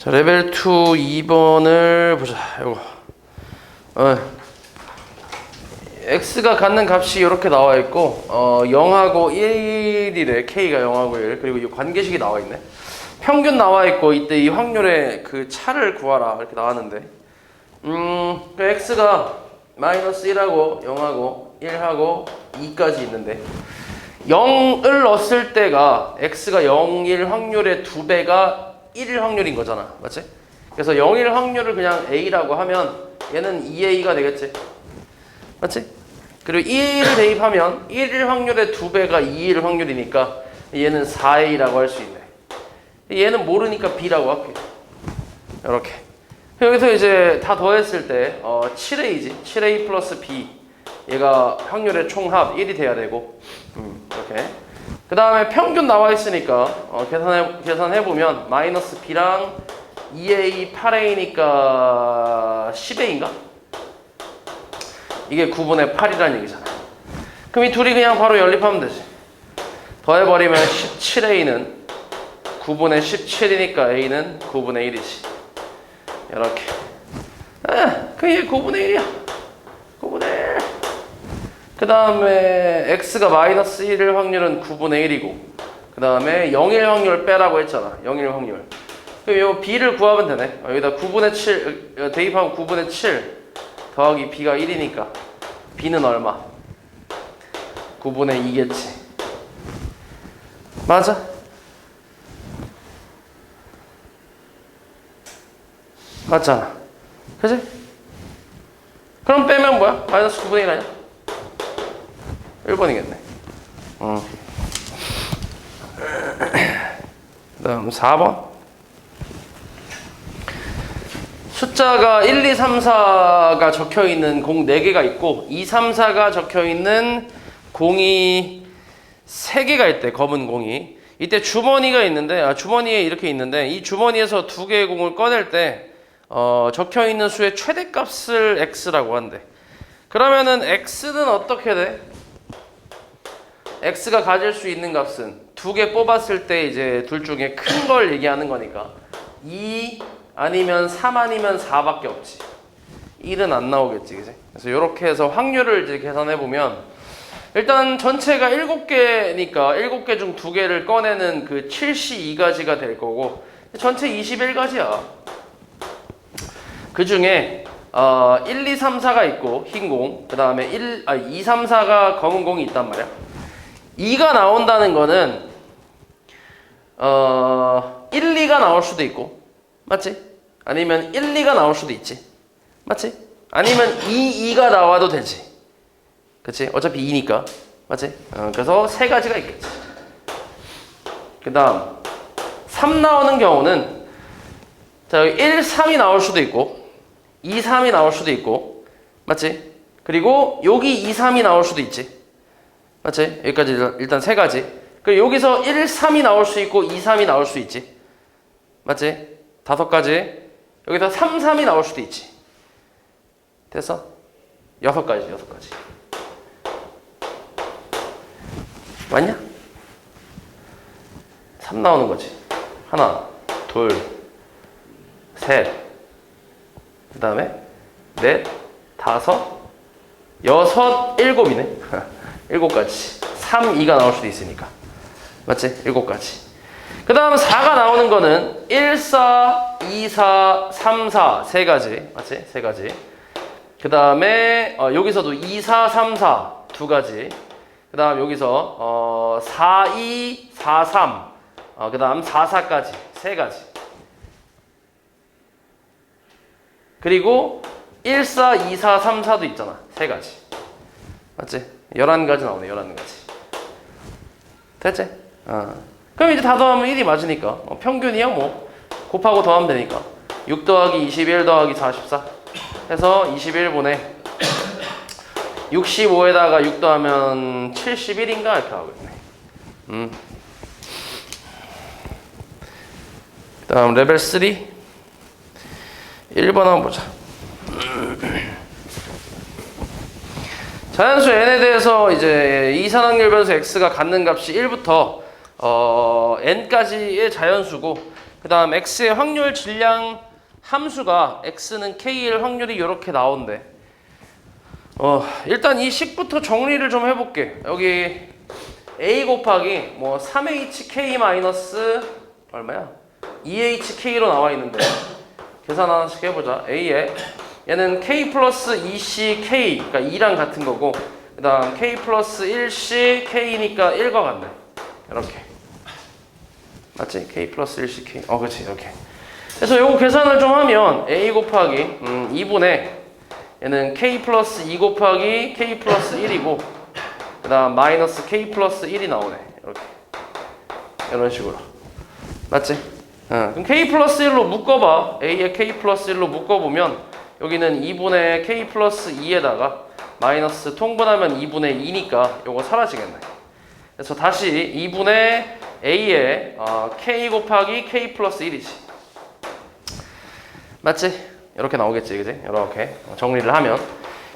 자, 레벨 2 2번을 보자. 요거. x가 갖는 값이 이렇게 나와 있고 0하고 1이래. k가 0하고 1. 그리고 이 관계식이 나와 있네. 평균 나와 있고 이때 이 확률의 그 차를 구하라 이렇게 나왔는데 그 x가 마이너스 1하고 0하고 1하고 2까지 있는데 0을 넣었을 때가 x가 0일 확률의 2배가 1일 확률인 거잖아. 맞지? 그래서 0일 확률을 그냥 a라고 하면 얘는 2a가 되겠지. 맞지? 그리고 1을 대입하면 1일 확률의 2배가 2일 확률이니까 얘는 4a라고 할 수 있네. 얘는 모르니까 b라고 할게. 이렇게. 여기서 이제 다 더했을 때 7a지. 7a 플러스 b. 얘가 확률의 총합 1이 돼야 되고 이렇게. 그 다음에 평균 나와 있으니까 계산해보면 마이너스 b랑 2a 8a니까 10a인가? 이게 9분의 8이라는 얘기잖아. 그럼 이 둘이 그냥 바로 연립하면 되지. 더해버리면 17a는 9분의 17이니까 a는 9분의 1이지. 이렇게. 그게 9분의 1이야. 9분의 1. 그 다음에 x가 마이너스 1일 확률은 9분의 1이고 그 다음에 0일 확률 빼라고 했잖아. 0일 확률. 그럼 이 b를 구하면 되네. 여기다 9분의 7 대입하면 9분의 7 더하기 b가 1이니까 b는 얼마? 9분의 2겠지. 맞아? 맞잖아. 그치? 그럼 빼면 뭐야? 마이너스 9분의 1 아니야? 1번이겠네. 그 다음 4번. 숫자가 1, 2, 3, 4가 적혀있는 공 4개가 있고 2, 3, 4가 적혀있는 공이 3개가 있대. 검은 공이. 이때 주머니가 있는데 주머니에 이렇게 있는데 이 주머니에서 2개의 공을 꺼낼 때 적혀있는 수의 최대값을 x라고 한대. 그러면은 x는 어떻게 돼? x가 가질 수 있는 값은 2개 뽑았을 때 이제 둘 중에 큰 걸 얘기하는 거니까 2 아니면 3 아니면 4밖에 없지. 1은 안 나오겠지. 그치? 그래서 이렇게 해서 확률을 이제 계산해 보면 일단 전체가 7개니까 7개 중 2개를 꺼내는 그 72가지가 될 거고 전체 21가지야. 그 중에 1, 2, 3, 4가 있고 흰 공, 그 다음에 2, 3, 4가 검은 공이 있단 말이야. 2가 나온다는 거는 1, 2가 나올 수도 있고 맞지? 아니면 1, 2가 나올 수도 있지. 맞지? 아니면 2가 나와도 되지. 그치? 어차피 2니까. 맞지? 그래서 3가지가 있겠지. 그 다음 3 나오는 경우는 자, 1, 3이 나올 수도 있고 2, 3이 나올 수도 있고 맞지? 그리고 여기 2, 3이 나올 수도 있지. 맞지? 여기까지 일단 3가지. 그리고 여기서 1, 3이 나올 수 있고 2, 3이 나올 수 있지. 맞지? 5가지. 여기서 3, 3이 나올 수도 있지. 됐어? 6가지. 맞냐? 3 나오는 거지. 하나, 둘, 셋, 그 다음에 넷, 다섯, 여섯, 일곱이네. 7가지. 3, 2가 나올 수도 있으니까. 맞지? 7가지. 그 다음 4가 나오는 거는 1, 4, 2, 4, 3, 4 3가지. 맞지? 3가지. 그 다음에 여기서도 2, 4, 3, 4 2가지. 그 다음 여기서 4, 2, 4, 3 그 다음 4, 4까지 3가지. 그리고 1, 4, 2, 4, 3, 4도 있잖아. 3가지. 맞지? 11가지 나오네. 11가지. 됐지? 그럼 이제 다 더하면 1이 맞으니까 평균이야 뭐 곱하고 더하면 되니까 6 더하기 21 더하기 44 해서 21분의 65에다가 6 더하면 71인가 이렇게 나오겠네. 그 다음 레벨 3 1번 한번 보자. 자연수 n에 대해서 이제 이산확률 변수 x가 갖는 값이 1부터 n까지의 자연수고 그 다음 x의 확률 질량 함수가 x는 k일 확률이 이렇게 나온대. 일단 이 식부터 정리를 좀 해볼게. 여기 a 곱하기 뭐 3hk 마이너스 얼마야? 2hk로 나와 있는데 계산 하나씩 해보자. a에 얘는 k 플러스 2ck, 그러니까 2랑 같은 거고, 그 다음 k 플러스 1c k니까 1과 같네. 이렇게 맞지? k 플러스 1ck. 그렇지. 이렇게. 그래서 요거 계산을 좀 하면 a 곱하기 2분의 얘는 k 플러스 2 곱하기 k 플러스 1이고, 그 다음 마이너스 k 플러스 1이 나오네. 이렇게. 이런 식으로. 맞지? 그럼 k 플러스 1로 묶어봐. a에 k 플러스 1로 묶어보면 여기는 2분의 k 플러스 2에다가 마이너스 통분하면 2분의 2니까 요거 사라지겠네. 그래서 다시 2분의 a에 k 곱하기 k 플러스 1이지. 맞지? 이렇게 나오겠지, 그지? 이렇게 정리를 하면.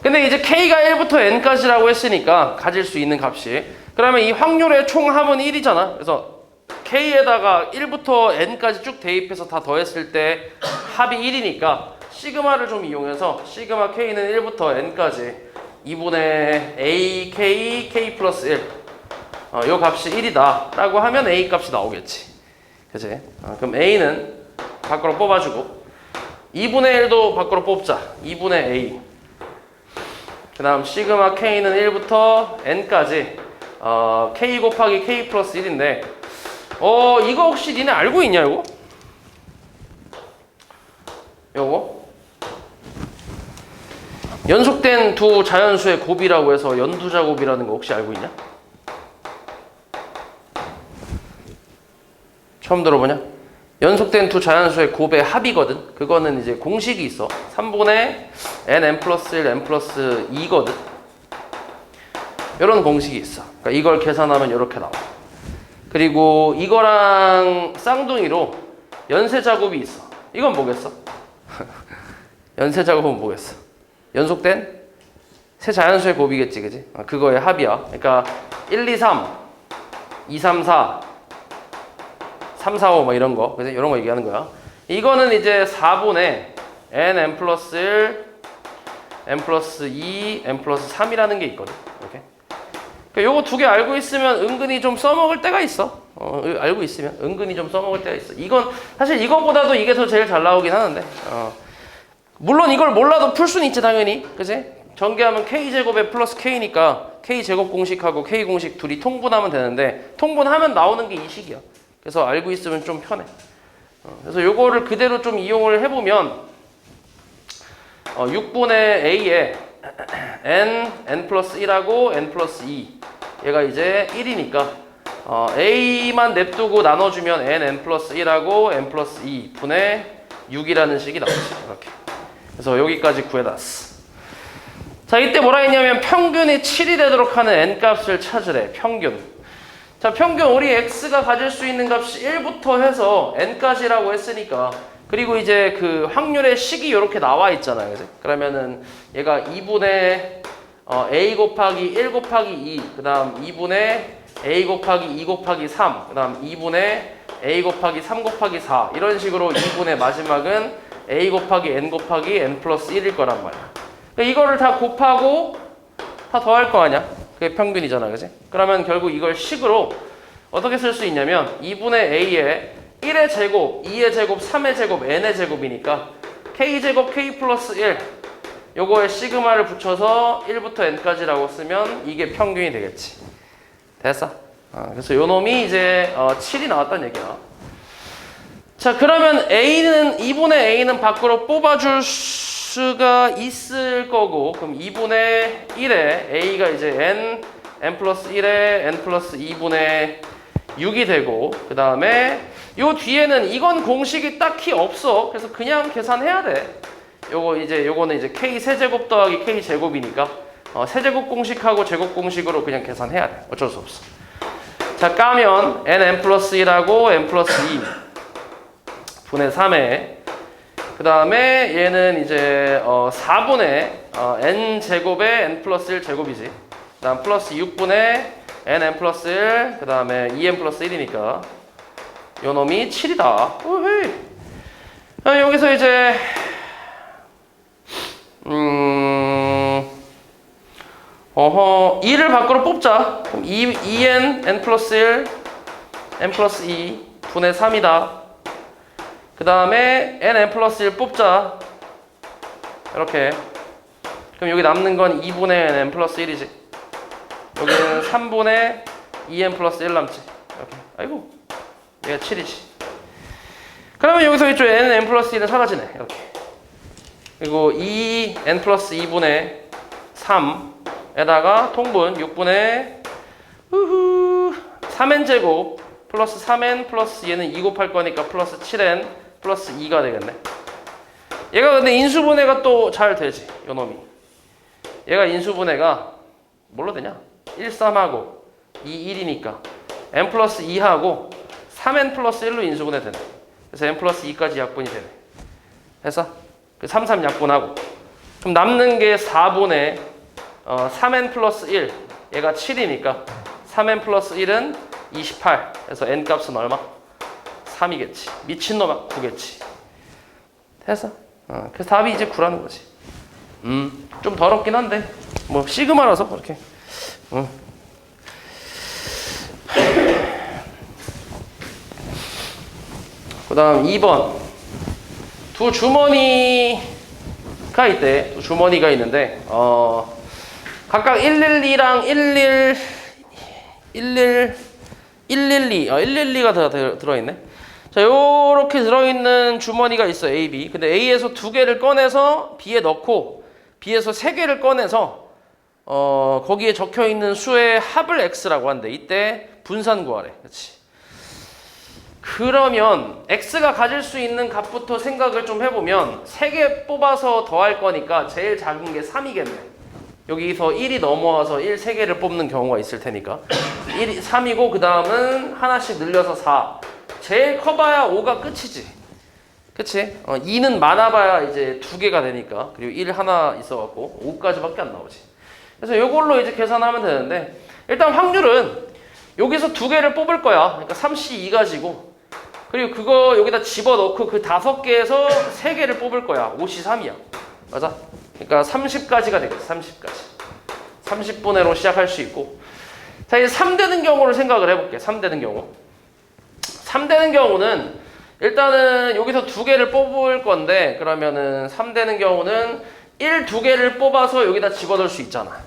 근데 이제 k가 1부터 n까지라고 했으니까 가질 수 있는 값이, 그러면 이 확률의 총합은 1이잖아. 그래서 k에다가 1부터 n까지 쭉 대입해서 다 더했을 때 합이 1이니까 시그마를 좀 이용해서 시그마 k는 1부터 n까지 2분의 a k k 플러스 1 요 값이 1이다 라고 하면 a 값이 나오겠지. 그치? 그럼 a는 밖으로 뽑아주고 2분의 1도 밖으로 뽑자. 2분의 a. 그 다음 시그마 k는 1부터 n까지 k 곱하기 k 플러스 1인데 이거 혹시 니네 알고 있냐 이거? 요거? 연속된 두 자연수의 곱이라고 해서 연두자곱이라는 거 혹시 알고 있냐? 처음 들어보냐? 연속된 두 자연수의 곱의 합이거든. 그거는 이제 공식이 있어. 3분의 n 플러스 1 n 플러스 2거든. 이런 공식이 있어. 그러니까 이걸 계산하면 이렇게 나와. 그리고 이거랑 쌍둥이로 연쇄자곱이 있어. 이건 뭐겠어? 연쇄자곱은 뭐겠어? 연속된 세 자연수의 곱이겠지, 그지? 그거의 합이야. 그러니까 1, 2, 3, 2, 3, 4, 3, 4, 5 뭐 이런 거. 그지? 이런 거 얘기하는 거야. 이거는 이제 4분의 n 플러스 1, n 플러스 2, n 플러스 3이라는 게 있거든. 이렇게. 그러니까 요거 두 개 알고 있으면 은근히 좀 써먹을 때가 있어. 알고 있으면 은근히 좀 써먹을 때가 있어. 이건 사실 이거보다도 이게 더 제일 잘 나오긴 하는데 물론 이걸 몰라도 풀 수는 있지 당연히. 그치? 전개하면 k제곱에 플러스 k니까 k제곱 공식하고 k공식 둘이 통분하면 되는데 통분하면 나오는 게 이 식이야. 그래서 알고 있으면 좀 편해. 그래서 요거를 그대로 좀 이용을 해보면 6분의 a에 n 플러스 1하고 n 플러스 2 얘가 이제 1이니까 a만 냅두고 나눠주면 n 플러스 1하고 n 플러스 2 분의 6이라는 식이 나오지. 이렇게. 그래서 여기까지 구해놨어. 자, 이때 뭐라 했냐면 평균이 7이 되도록 하는 n값을 찾으래. 평균. 자, 평균 우리 x가 가질 수 있는 값이 1부터 해서 n까지라고 했으니까, 그리고 이제 그 확률의 식이 이렇게 나와 있잖아요. 그치? 그러면은 얘가 2분의 a 곱하기 1 곱하기 2, 그 다음 2분의 a 곱하기 2 곱하기 3, 그 다음 2분의 a 곱하기 3 곱하기 4 이런 식으로 2분의 마지막은 a 곱하기 n 플러스 1일 거란 말이야. 그러니까 이거를 다 곱하고 다 더할 거 아니야? 그게 평균이잖아. 그치? 그러면 결국 이걸 식으로 어떻게 쓸 수 있냐면 2분의 a에 1의 제곱, 2의 제곱, 3의 제곱, n의 제곱이니까 k제곱 k 플러스 1 요거에 시그마를 붙여서 1부터 n까지라고 쓰면 이게 평균이 되겠지. 됐어? 그래서 요 놈이 이제 7이 나왔다는 얘기야. 자, 그러면2분의 a는 밖으로 뽑아줄 수가 있을 거고, 그럼 2분의 1에 a가 이제 n 플러스 1에 n 플러스 2분의 6이 되고, 그 다음에 요 뒤에는 이건 공식이 딱히 없어. 그래서 그냥 계산해야 돼. 요거는 이제 k 세제곱 더하기 k 제곱이니까 세제곱 공식하고 제곱 공식으로 그냥 계산해야 돼. 어쩔 수 없어. 자, 까면 n 플러스 1하고 n 플러스 2 분의 3에, 그 다음에 얘는 이제 4분의 n 제곱에 n 플러스 1 제곱이지. 그 다음 플러스 6분의 n 플러스 1, 그 다음에 2n 플러스 1이니까 요 놈이 7이다. 오헤이. 여기서 이제 2를 밖으로 뽑자. 그럼 2n n 플러스 1 n 플러스 2 분의 3이다. 그 다음에 n 플러스 1 뽑자. 이렇게. 그럼 여기 남는 건 2분의 n 플러스 1이지. 여기는 3분의 2n 플러스 1 남지. 이렇게. 아이고, 얘가 7이지. 그러면 여기서 이쪽 n 플러스 1은 사라지네. 이렇게. 그리고 2n 플러스 2분의 3에다가 통분 6분의 3n 제곱 플러스 3n 플러스 얘는 2 곱할 거니까 플러스 7n 플러스 2가 되겠네. 얘가 근데 인수분해가 또 잘 되지. 요 놈이. 얘가 인수분해가 뭘로 되냐? 1, 3하고 2, 1이니까 n 플러스 2하고 3n 플러스 1로 인수분해 되네. 그래서 n 플러스 2까지 약분이 되네. 해서 그 3, 3 약분하고 그럼 남는 게 4분의 3n 플러스 1 얘가 7이니까 3n 플러스 1은 28. 그래서 n 값은 얼마? 3이겠지. 미친놈아 9겠지. 해서 그래서 답이 이제 9라는 거지. 좀 더럽긴 한데 뭐 시그마라서 그렇게. 그 다음 2번 두 주머니가 있대. 두 주머니가 있는데 각각 112랑 112가 들어있네. 자, 요렇게 들어있는 주머니가 있어. A, B. 근데 A에서 2개를 꺼내서 B에 넣고 B에서 3개를 꺼내서 거기에 적혀있는 수의 합을 X라고 한대. 이때 분산 구하래. 그렇지. 그러면 X가 가질 수 있는 값부터 생각을 좀 해보면 3개 뽑아서 더할 거니까 제일 작은 게 3이겠네. 여기서 1이 넘어와서 1 3개를 뽑는 경우가 있을 테니까 1이 3이고 그 다음은 하나씩 늘려서 4. 제일 커봐야 5가 끝이지. 그치? 2는 많아봐야 이제 2개가 되니까. 그리고 1 하나 있어갖고 5까지밖에 안 나오지. 그래서 이걸로 이제 계산하면 되는데 일단 확률은 여기서 2개를 뽑을 거야. 그러니까 3C 2가지고 그리고 그거 여기다 집어넣고 그 5개에서 3개를 뽑을 거야. 5C 3이야. 맞아? 그러니까 30까지가 되겠지. 30까지. 30분의로 시작할 수 있고. 자, 이제 3되는 경우를 생각을 해볼게. 3되는 경우. 3되는 경우는 일단은 여기서 2개를 뽑을 건데 그러면은 3되는 경우는 1, 2개를 뽑아서 여기다 집어넣을 수 있잖아.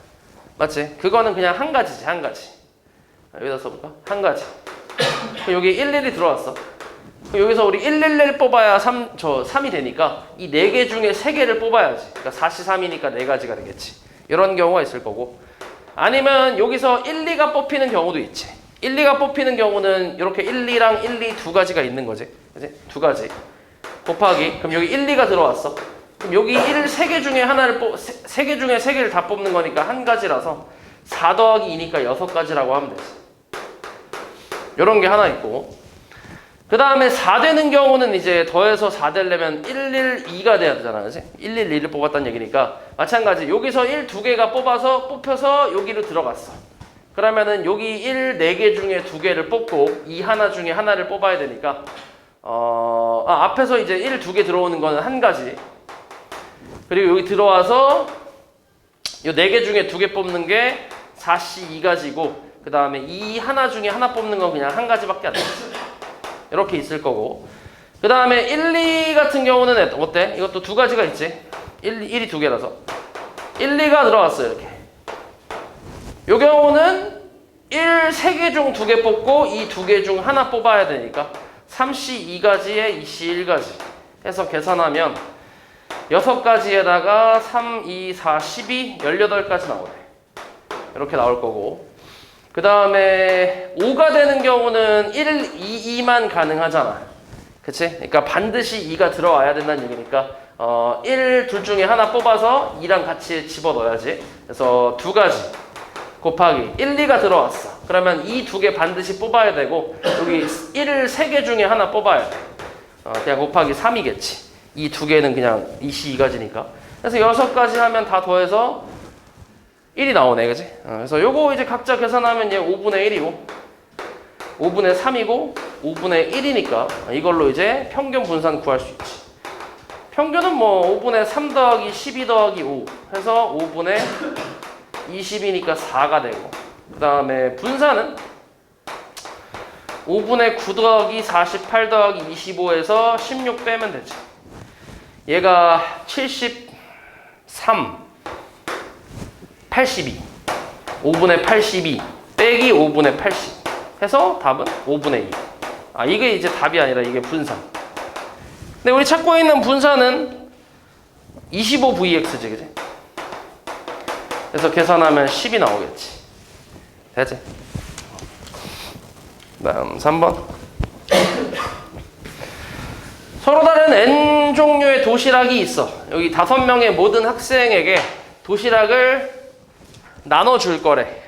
맞지? 그거는 그냥 한 가지지. 한 가지. 여기다 써볼까? 한 가지. 여기 11이 들어왔어. 여기서 우리 111 뽑아야 3이 되니까 이 4개 중에 3개를 뽑아야지. 그러니까 4C 3이니까 4가지가 되겠지. 이런 경우가 있을 거고. 아니면 여기서 1, 2가 뽑히는 경우도 있지. 1, 2가 뽑히는 경우는 이렇게 1, 2랑 1, 2 두 가지가 있는 거지. 그치? 두 가지. 곱하기. 그럼 여기 1, 2가 들어왔어. 그럼 여기 1, 3개 중에 하나를 3개 중에 3개를 다 뽑는 거니까 한 가지라서 4 더하기 2니까 6가지라고 하면 되지. 요런 게 하나 있고. 그 다음에 4 되는 경우는 이제 더해서 4 되려면 112가 돼야 되잖아. 그치? 111을 뽑았다는 얘기니까 마찬가지. 여기서 1, 2개가 뽑혀서 여기로 들어갔어. 그러면은 여기 1, 4개 중에 2개를 뽑고 이 하나 중에 하나를 뽑아야 되니까 앞에서 이제 1, 2개 들어오는 거는 한 가지. 그리고 여기 들어와서 이 4개 중에 2개 뽑는 게 4C 2가지고 그 다음에 이 하나 중에 하나 뽑는 건 그냥 한 가지밖에 안 돼. 이렇게 있을 거고. 그 다음에 1, 2 같은 경우는 어때? 이것도 두 가지가 있지. 1이 2개라서 1, 2가 들어왔어요. 이렇게. 요 경우는 1, 3개 중 2개 뽑고 이 2개 중 하나 뽑아야 되니까 3C 2가지에 2C 1가지 해서 계산하면 6가지에다가 3, 2, 4, 12, 18까지 나오네. 이렇게 나올 거고. 그 다음에 5가 되는 경우는 1, 2, 2만 가능하잖아. 그치? 그러니까 반드시 2가 들어와야 된다는 얘기니까 1, 둘 중에 하나 뽑아서 2랑 같이 집어넣어야지. 그래서 2가지 곱하기 1, 2가 들어왔어. 그러면 이 2개 반드시 뽑아야 되고 여기 1, 3개 중에 하나 뽑아야 돼. 그냥 곱하기 3이겠지. 이 2개는 그냥 2C 2가지니까. 그래서 6가지 하면 다 더해서 1이 나오네. 그치? 그래서 요거 이제 각자 계산하면 얘 5분의 1이고 5분의 3이고 5분의 1이니까 이걸로 이제 평균 분산 구할 수 있지. 평균은 뭐 5분의 3 더하기 12 더하기 5 해서 5분의 20이니까 4가 되고, 그 다음에 분산은 5분의 9 더하기 48 더하기 25에서 16 빼면 되지. 얘가 73, 82, 5분의 82 빼기 5분의 80 해서 답은 5분의 2. 아, 이게 이제 답이 아니라 이게 분산. 근데 우리 찾고 있는 분산은 25vx지, 그지? 그래서 계산하면 10이 나오겠지. 되지? 다음 3번. 서로 다른 n 종류의 도시락이 있어. 여기 5명의 모든 학생에게 도시락을 나눠줄 거래.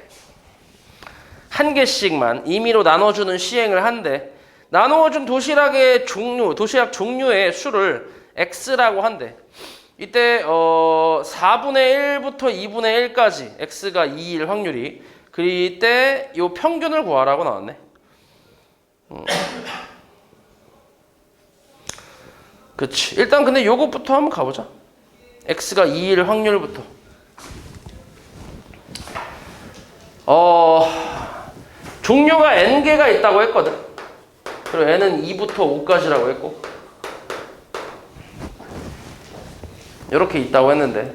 한 개씩만 임의로 나눠주는 시행을 한대. 나누어준 도시락의 종류, 도시락 종류의 수를 x라고 한대. 이때 4분의 1부터 2분의 1까지 x가 2일 확률이. 그때 요 평균을 구하라고 나왔네. 그치. 일단 근데 요것부터 한번 가보자. x가 2일 확률부터. 종류가 n개가 있다고 했거든. 그리고 n은 2부터 5까지라고 했고, 이렇게 있다고 했는데,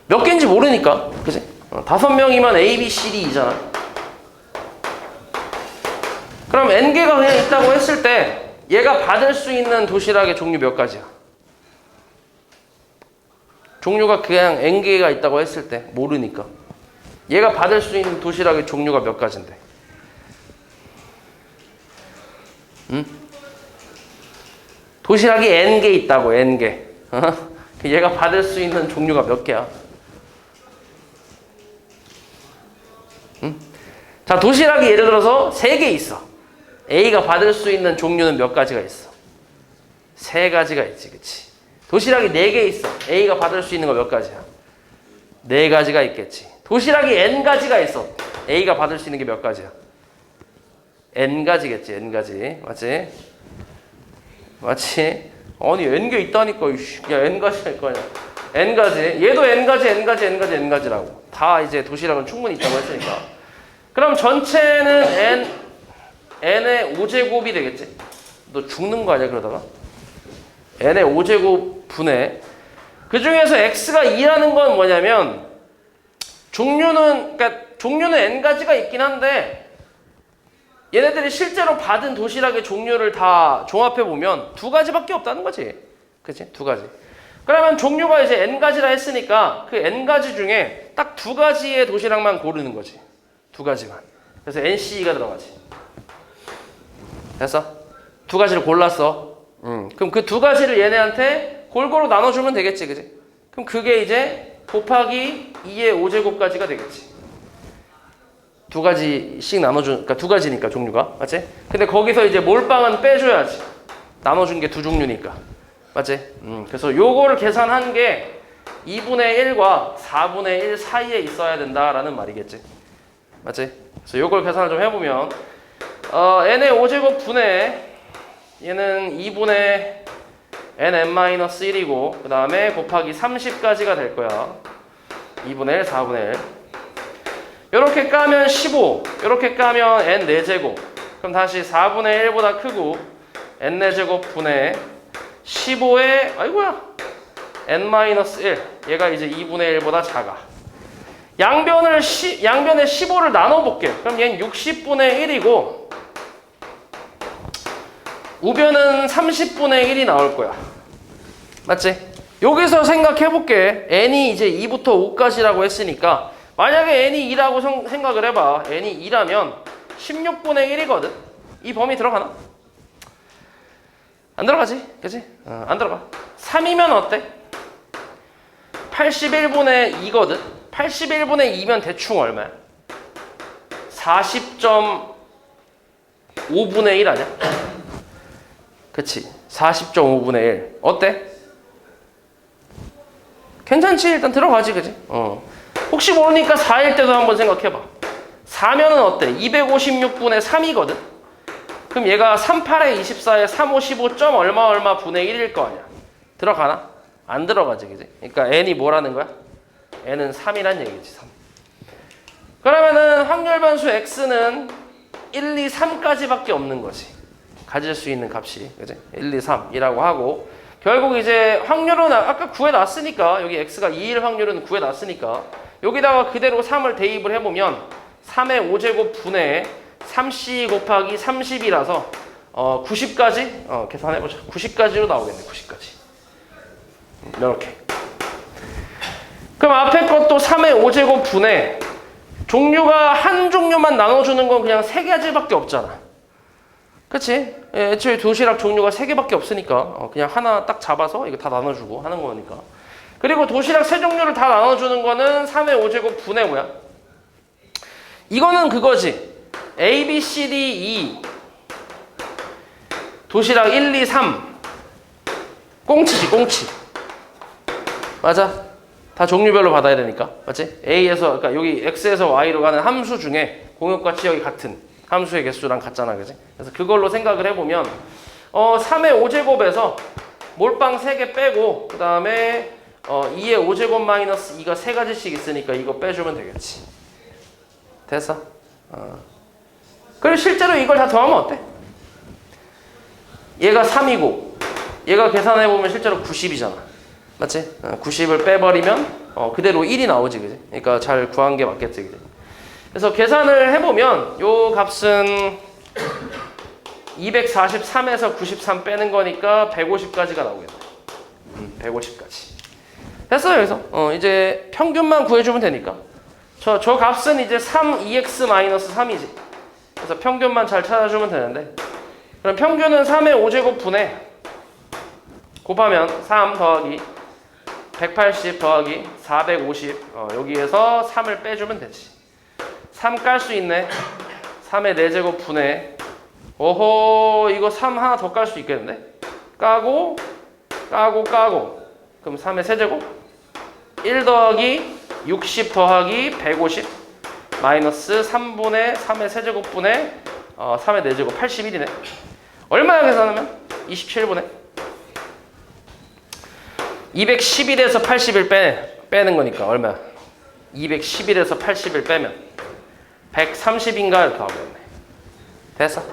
몇 개인지 모르니까, 그치? 5명이면 A, B, C, D이잖아. 그럼 n개가 그냥 있다고 했을 때 얘가 받을 수 있는 도시락의 종류 몇 가지야? 종류가 그냥 n개가 있다고 했을 때 모르니까 얘가 받을 수 있는 도시락의 종류가 몇 가지인데? 응? 도시락이 n개 있다고, n개. 얘가 받을 수 있는 종류가 몇 개야? 응? 자, 도시락이 예를 들어서 3개 있어. A가 받을 수 있는 종류는 몇 가지가 있어? 3가지가 있지, 그치? 도시락이 4개 있어. A가 받을 수 있는 거 몇 가지야? 4가지가 있겠지. 도시락이 n가지가 있어. A가 받을 수 있는 게 몇 가지야? n가지겠지, n가지. 맞지? 맞지? 아니, n개 있다니까. 야, n가지 할 거 아니야. n가지. 얘도 n가지, n가지, n가지, n가지라고. 다 이제 도시락은 충분히 있다고 했으니까. 그럼 전체는 n의 5제곱이 되겠지? 너 죽는 거 아니야, 그러다가? n의 5제곱 분의, 그 중에서 x가 2라는 건 뭐냐면, 종류는 n가지가 있긴 한데, 얘네들이 실제로 받은 도시락의 종류를 다 종합해보면 2가지밖에 없다는 거지. 그치? 2가지. 그러면 종류가 이제 n가지라 했으니까 그 n가지 중에 딱 2가지의 도시락만 고르는 거지. 2가지만. 그래서 NC가 들어가지. 됐어? 2가지를 골랐어. 그럼 그 2가지를 얘네한테 골고루 나눠주면 되겠지, 그지? 그럼 그게 이제 곱하기 2의 5제곱까지가 되겠지. 2가지씩 나눠준, 그러니까 2가지니까 종류가, 맞지? 근데 거기서 이제 몰빵은 빼줘야지. 나눠준 게 2종류니까, 맞지? 그래서 요거를 계산한 게 2분의 1과 4분의 1 사이에 있어야 된다라는 말이겠지, 맞지? 그래서 요걸 계산을 좀 해보면, n의 5제곱 분의 얘는 2분의 nn-1이고 그 다음에 곱하기 30까지가 될 거야. 2분의 1, 4분의 1. 요렇게 까면 15, 요렇게 까면 n 4제곱. 그럼 다시 4분의 1보다 크고 n 4제곱 분의 15의 아이고야 n-1. 얘가 이제 2분의 1보다 작아. 양변에 15를 나눠볼게. 그럼 얘는 60분의 1이고 우변은 30분의 1이 나올 거야. 맞지? 여기서 생각해볼게. n이 이제 2부터 5까지라고 했으니까 만약에 n이 2라고 생각을 해봐. n이 2라면 16분의 1이거든? 이 범위 들어가나? 안 들어가지? 그치? 안 들어가. 3이면 어때? 81분의 2거든? 81분의 2면 대충 얼마야? 40.5분의 1 아니야? 그치? 40.5분의 1. 어때? 괜찮지? 일단 들어가지, 그치? 혹시 모르니까 4일 때도 한번 생각해봐. 4면은 어때? 256분의 3이거든? 그럼 얘가 38에 24에 3, 5, 15 점 얼마 얼마 분의 1일 거 아니야. 들어가나? 안 들어가지, 그지? 그러니까 n이 뭐라는 거야? n은 3이란 얘기지, 3. 그러면은 확률 변수 x는 1, 2, 3까지밖에 없는 거지. 가질 수 있는 값이, 그지? 1, 2, 3이라고 하고 결국 이제 확률은 아까 구해놨으니까 여기 x가 2일 확률은 구해놨으니까 여기다가 그대로 3을 대입을 해보면 3의 5제곱 분의 3c 곱하기 30이라서 90까지 계산해보자. 90까지로 나오겠네. 90까지. 이렇게. 그럼 앞에 것도 3의 5제곱 분의 종류가 한 종류만 나눠주는 건 그냥 3가지밖에 없잖아. 그치? 애초에 도시락 종류가 3개밖에 없으니까 그냥 하나 딱 잡아서 이거 다 나눠주고 하는 거니까. 그리고 도시락 3종류를 다 나눠주는 거는 3의 5제곱 분의 뭐야? 이거는 그거지. A, B, C, D, E 도시락 1, 2, 3 꽁치지, 꽁치. 맞아. 다 종류별로 받아야 되니까. 맞지? A에서, 그러니까 여기 X에서 Y로 가는 함수 중에 공역과 지역이 같은 함수의 개수랑 같잖아. 그지? 그래서 그걸로 생각을 해보면 3의 5제곱에서 몰빵 3개 빼고 그 다음에 2의 5제곱 마이너스 2가 3가지씩 있으니까 이거 빼주면 되겠지. 됐어? 그리고 실제로 이걸 다 더하면 어때? 얘가 3이고 얘가 계산해보면 실제로 90이잖아. 맞지? 90을 빼버리면 그대로 1이 나오지. 그지? 그러니까 잘 구한 게 맞겠지. 그지? 그래서 계산을 해보면 요 값은 243에서 93 빼는 거니까 150까지가 나오겠네. 150까지. 됐어요. 그래서 이제 평균만 구해주면 되니까 저 값은 이제 3EX-3이지. 그래서 평균만 잘 찾아주면 되는데 그럼 평균은 3의 5제곱 분의 곱하면 3 더하기 180 더하기 450 여기에서 3을 빼주면 되지. 3 깔 수 있네. 3의 4제곱 분의 오호 이거 3 하나 더 깔 수 있겠는데? 까고 그럼 3의 세제곱 1 더하기 60 더하기 150 마이너스 3분의 3의 세제곱분의 3의 4제곱 81이네. 얼마야 계산하면? 27분의 211에서 81 빼는 거니까 얼마야? 211에서 81 빼면 130인가 이렇게 나오겠네. 됐어?